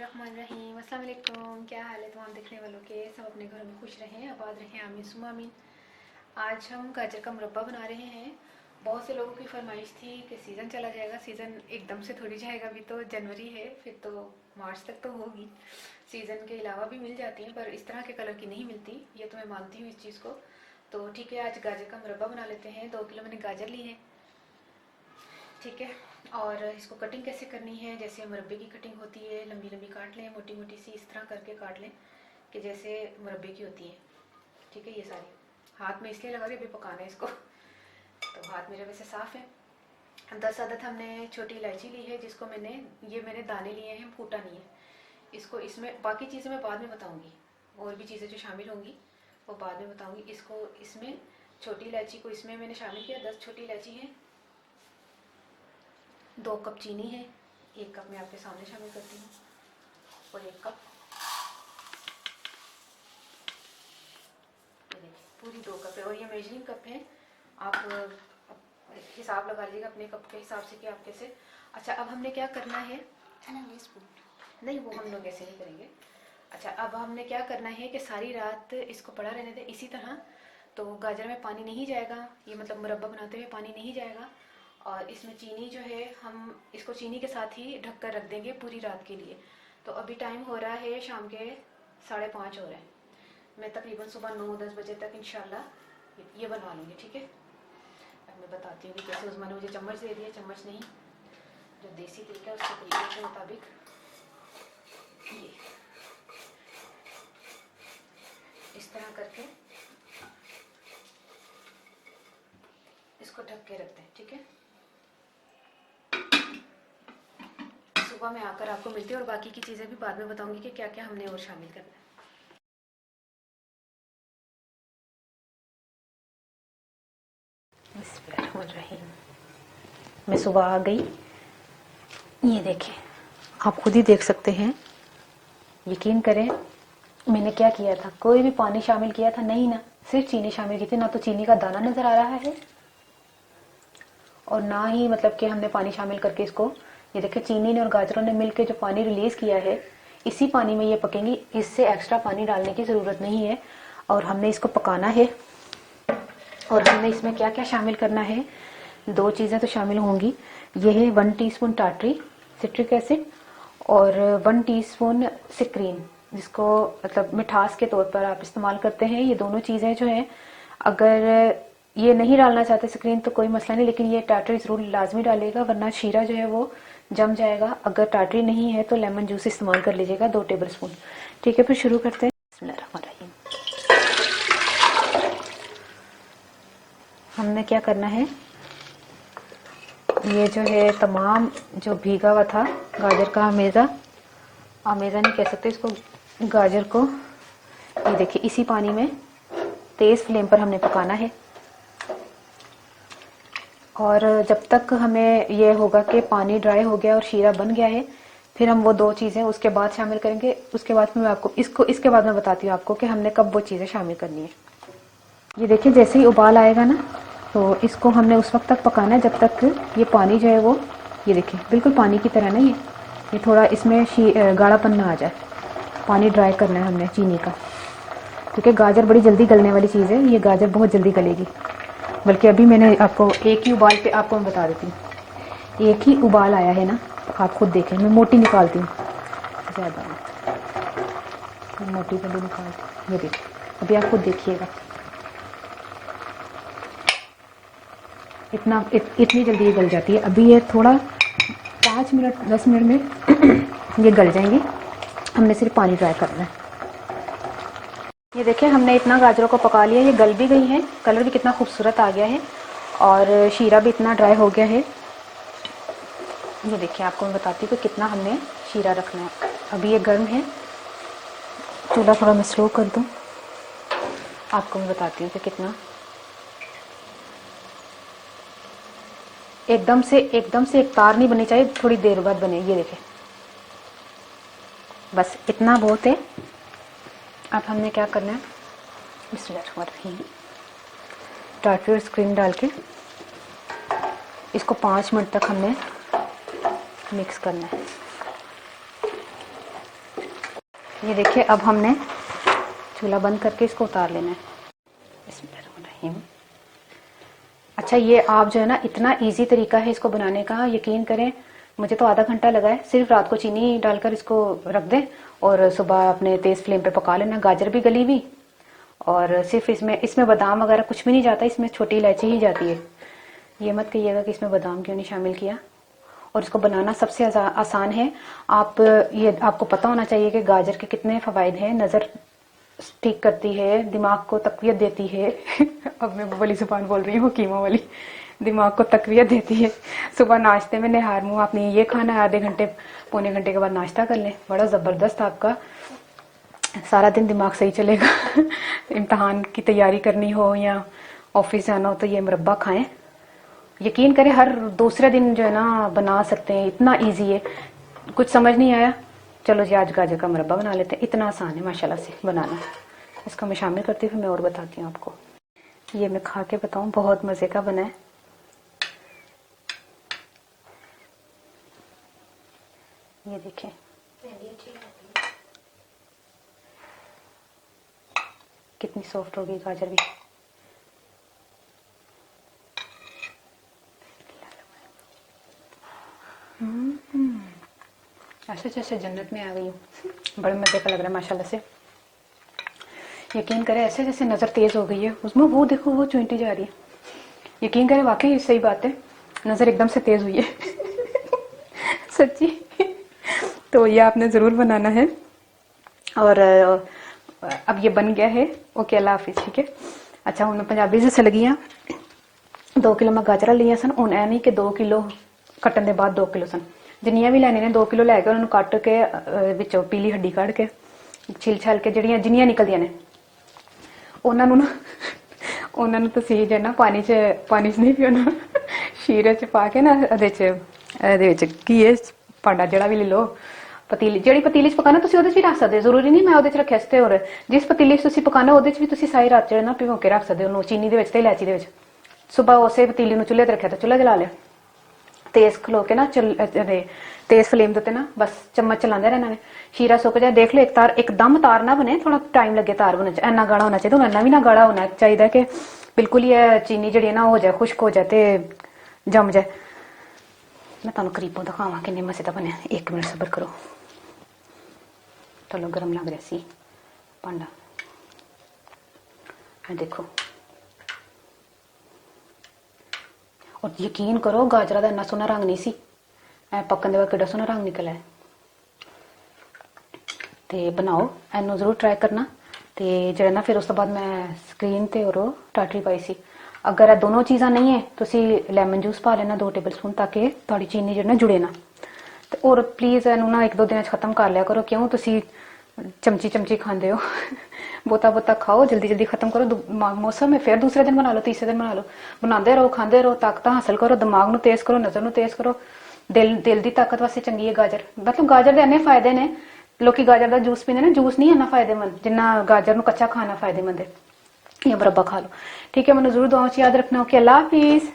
बिस्मिल्लाहिर्रहमानिर्रहीम। अस्सलाम वालेकुम। क्या हाल है तमाम देखने वालों के? सब अपने घरों में खुश रहें, आबाद रहें, आमीन सुम्मा आमीन। आज हम गाजर का मुरब्बा बना रहे हैं। बहुत से लोगों की फरमाइश थी कि सीज़न चला जाएगा। सीज़न एकदम से थोड़ी जाएगा, अभी तो जनवरी है, फिर तो मार्च तक तो होगी। सीज़न के अलावा भी मिल जाती हैं, पर इस तरह के कलर की नहीं मिलती, ये तो मैं मानती हूँ इस चीज़ को। तो ठीक है, आज गाजर का मुरब्बा बना लेते हैं। 2 किलो मैंने गाजर ली है, ठीक है। और इसको कटिंग कैसे करनी है, जैसे मुरब्बे की कटिंग होती है, लंबी लंबी काट लें, मोटी मोटी सी इस तरह करके काट लें कि जैसे मुरब्बे की होती है, ठीक है। ये सारी हाथ में इसलिए लगा रही, अभी पकाना है इसको, तो हाथ मेरे वैसे साफ़ है। 10 अदद हमने छोटी इलायची ली है, जिसको मैंने दाने लिए हैं, फूटा नहीं है इसको। इसमें बाकी चीज़ें मैं बाद में बताऊँगी, और भी चीज़ें जो शामिल होंगी वो बाद में बताऊँगी। इसको इसमें छोटी इलायची को इसमें मैंने शामिल किया। 10 छोटी इलायची है, 2 कप चीनी है, 1 कप मैं आपके सामने शामिल करती हूँ, और 1 कप ये देखिए, पूरी 2 कप है, और ये मेजरिंग कप है। आप हिसाब लगा लीजिएगा अपने कप के हिसाब से कि आप कैसे। अच्छा, अब हमने क्या करना है, नहीं वो हम लोग ऐसे नहीं करेंगे। अच्छा, अब हमने क्या करना है कि सारी रात इसको पड़ा रहने दें इसी तरह। तो गाजर में पानी नहीं जाएगा, ये मतलब मुरब्बा बनाते हुए पानी नहीं जाएगा। और इसमें चीनी जो है, हम इसको चीनी के साथ ही ढक कर रख देंगे पूरी रात के लिए। तो अभी टाइम हो रहा है शाम के 5:30 हो रहे हैं। मैं तकरीबन सुबह 9-10 बजे तक इंशाल्लाह ये बनवा लूँगी, ठीक है। अब मैं बताती हूँ कि कैसे। उस्मा ने मुझे चम्मच दे दिया, चम्मच नहीं, जो देसी तरीका है उसके तरीके के मुताबिक ये इस तरह करके इसको ढक के रखते हैं, ठीक है। सुबह में आकर आपको मिलती है, और बाकी की चीज़ें भी बाद में बताऊंगी कि क्या क्या हमने और शामिल करना है। मैं सुबह आ गई, ये देखें, आप खुद ही देख सकते हैं। यकीन करें, मैंने क्या किया था, कोई भी पानी शामिल किया था नहीं ना, सिर्फ चीनी शामिल की थी। ना तो चीनी का दाना नजर आ रहा है, और ना ही मतलब कि हमने पानी शामिल करके इसको, ये देखें, चीनी ने और गाजरों ने मिलकर जो पानी रिलीज किया है, इसी पानी में ये पकेंगी। इससे एक्स्ट्रा पानी डालने की जरूरत नहीं है। और हमने इसको पकाना है। और हमने इसमें क्या क्या शामिल करना है, 2 चीज़ें तो शामिल होंगी। ये है 1 टीस्पून टाटरी सिट्रिक एसिड, और 1 टीस्पून सिक्रीन, जिसको मतलब मिठास के तौर पर आप इस्तेमाल करते हैं। ये दोनों चीज़ें जो हैं, अगर ये नहीं डालना चाहते स्क्रीन तो कोई मसला नहीं, लेकिन ये टाटरी जरूर लाजमी डालेगा, वरना शीरा जो है वो जम जाएगा। अगर टाटरी नहीं है तो लेमन जूस इस्तेमाल कर लीजिएगा, 2 टेबल स्पून, ठीक है। फिर शुरू करते हैं। बिस्मिल्लाहिर्रहमानिर्रहीम। हमने क्या करना है, ये जो है तमाम जो भीगा हुआ था गाजर का अमेज़ा नहीं कह सकते इसको, गाजर को, ये देखिए इसी पानी में तेज फ्लेम पर हमने पकाना है। और जब तक हमें ये होगा कि पानी ड्राई हो गया और शीरा बन गया है, फिर हम वो 2 चीज़ें उसके बाद शामिल करेंगे। उसके बाद मैं आपको इसके बाद मैं बताती हूँ आपको कि हमने कब वो चीज़ें शामिल करनी है। ये देखिए, जैसे ही उबाल आएगा ना, तो इसको हमने उस वक्त तक पकाना है जब तक ये पानी जो है वो, ये देखिए बिल्कुल पानी की तरह नहीं है, ये थोड़ा इसमें गाढ़ापन ना आ जाए। पानी ड्राई करना है हमने चीनी का, क्योंकि गाजर बड़ी जल्दी गलने वाली चीज़ है, ये गाजर बहुत जल्दी गलेगी। बल्कि अभी मैंने आपको एक ही उबाल पे आपको मैं बता देती हूँ, एक ही उबाल आया है ना, तो आप खुद देखें। मैं मोटी निकालती हूँ, ज़्यादा मोटी वाली निकालती हूँ, ये देखिए, अभी आप खुद देखिएगा, इतनी जल्दी ये गल जाती है। अभी ये थोड़ा 5 मिनट 10 मिनट में ये गल जाएंगी। हमने सिर्फ पानी ड्राई करना है। ये देखिए, हमने इतना गाजरों को पका लिया, ये गल भी गई हैं, कलर भी कितना खूबसूरत आ गया है, और शीरा भी इतना ड्राई हो गया है। ये देखिए, आपको मैं बताती हूँ कि कितना हमने शीरा रखना है। अभी ये गर्म है, चूल्हा थोड़ा मैं स्लो कर दूँ, आपको मैं बताती हूँ कि कितना। एकदम से एक तार नहीं बननी चाहिए, थोड़ी देर बाद बने। ये देखिए, बस इतना बहुत है। अब हमने क्या करना है, बिस्मिल्लाहिर्रहमानिर्रहीम, टाटरी और स्क्रीन डाल के इसको 5 मिनट तक हमने मिक्स करना है। ये देखिए, अब हमने चूल्हा बंद करके इसको उतार लेना है। बिस्मिल्लाहिर्रहमानिर्रहीम। अच्छा, ये आप जो है ना, इतना इजी तरीका है इसको बनाने का, यकीन करें मुझे तो आधा घंटा लगा है। सिर्फ रात को चीनी डालकर इसको रख दें और सुबह अपने तेज फ्लेम पे पका लेना। गाजर भी गली हुई, और सिर्फ इसमें बादाम वगैरह कुछ भी नहीं जाता, इसमें छोटी इलायची ही जाती है। ये मत कहिएगा कि इसमें बादाम क्यों नहीं शामिल किया। और इसको बनाना सबसे आसान है। आपको पता होना चाहिए कि गाजर के कितने फ़वाइद हैं। नज़र ठीक करती है, दिमाग को तक़वियत देती है। अब मैं वो वाली ज़ुबान बोल रही हूँ, कीमा वाली। दिमाग को तक़वियत देती है। सुबह नाश्ते में निहार मुँह आपने ये खाना है, आधे घंटे पौने घंटे के बाद नाश्ता कर लें, बड़ा ज़बरदस्त आपका सारा दिन दिमाग सही चलेगा। इम्तहान की तैयारी करनी हो या ऑफिस जाना हो तो ये मुरब्बा खाएं। यकीन करें हर दूसरे दिन जो है ना बना सकते हैं, इतना इजी है। कुछ समझ नहीं आया, चलो जी आज गाजर का मुरब्बा बना लेते हैं। इतना आसान है माशाल्लाह से बनाना। इसको मैं शामिल करती हूँ, मैं और बताती हूँ आपको। ये मैं खा के बताऊँ, बहुत मज़े का बना है। ये देखें, कितनी सॉफ्ट होगी गाजर भी। ऐसे जैसे जन्नत में आ गई हूँ। बड़े मज़े का लग रहा है माशाल्लाह से। यकीन करें ऐसे जैसे नज़र तेज़ हो गई है उसमें, वो देखो वो चुंटी जा रही है। यकीन करें वाकई सही बात है, नज़र एकदम से तेज़ हुई है। सच्ची। तो ये आपने ज़रूर बनाना है। और अब ये बन गया है। ओके, अल्लाह हाफिज़। ठीक है। अच्छा, हूँ मैं पंजाबी से लगी हाँ। 2 किलो मैं गाजर लिया सन। हूँ ऐ नहीं कि 2 किलो कट्टन के बाद 2 किलो सन। जिन्नियां भी लैने ने 2 किलो लैके उन्होंने कट के विचों पीली हड्डी कढ़ के छिल छल के जिन्नियां निकलदियां ने उन्होंने तुसीं जो ना पानी च नहीं पियोना, शीरे च पा के ना की भांडा जड़ा भी ले लो, पतीली ਜਿਹੜੀ पतीली च पकाना तुसीं ਉਹਦੇ ਚ ਵੀ रख सकते। जरूरी नहीं मैं ਉਹਦੇ ਚ ਰੱਖਿਆ ਸੀ। और जिस पतीली च तुसीं पकाना ਉਹਦੇ ਚ भी तुसीं सारी रात जो ना भिगो के रख सकते हो, चीनी ਦੇ ਵਿੱਚ ਤੇ ਇਲਾਇਚੀ ਦੇ ਵਿੱਚ। सुबह उसे पतीली ਨੂੰ चुੱਲ੍ਹੇ ਤੇ ਰੱਖਿਆ ਤਾਂ चुੱਲ੍ਹਾ जला लिया। तेज खलो के ना तेज फ्लेम देते ना, बस चम्मच चलाते रहना ने। शीरा सुक जाए, देख लो एकदम तार ना बने, थोड़ा टाइम लगे तार बनने। इन्ना गाढ़ा होना चाहिए, इन्ना भी ना गाढ़ा होना चाहिए कि बिल्कुल ही चीनी जी ना हो जाए, खुश्क हो जाए तो जम जाए। मैं तुहानू करीबों दिखावा किन्ने मजे का बने। 1 मिनट सबर करो, चलो गर्म लग रहा सी भांडा। देखो, और यकीन करो गाजरा का इन्ना सोहना रंग नहीं सी, पकन के बाद किड्डा सोहना रंग निकला है। तो बनाओ, इनू जरूर ट्राई करना। तो जो ना फिर उस तो बाद मैं स्क्रीन ते और टाटरी पाई सी। अगर ये दोनों चीज़ा नहीं है तो लैमन जूस पा लेना 2 टेबल स्पून, ताकि थोड़ी चीनी जो ना जुड़े ना। तो और प्लीज़ इनू ना 1-2 दिन खत्म कर लिया करो। क्यों तुसी चमची खाते हो। बोता खाओ, जल्दी जल्दी खत्म करो। मौसम है, फिर दूसरे दिन बना लो, तीसरे दिन बना लो। बनाते रहो, खाते रहो, ताकत हासिल करो, दिमाग को तेज करो, नज़र को तेज करो। दिल की ताकत वास्ते चंगी है गाजर। मतलब गाजर के इन्ने फायदे ने। लोग गाजर का जूस पीते हैं, जूस नहीं इन्ना फायदेमंद जिन्ना गाजर को कच्चा खाना फायदेमंद है। या मुरब्बा खा लो। ठीक है, मैंने जरूर दुआओं च याद रखना। ओके, अल्लाह हाफिज़।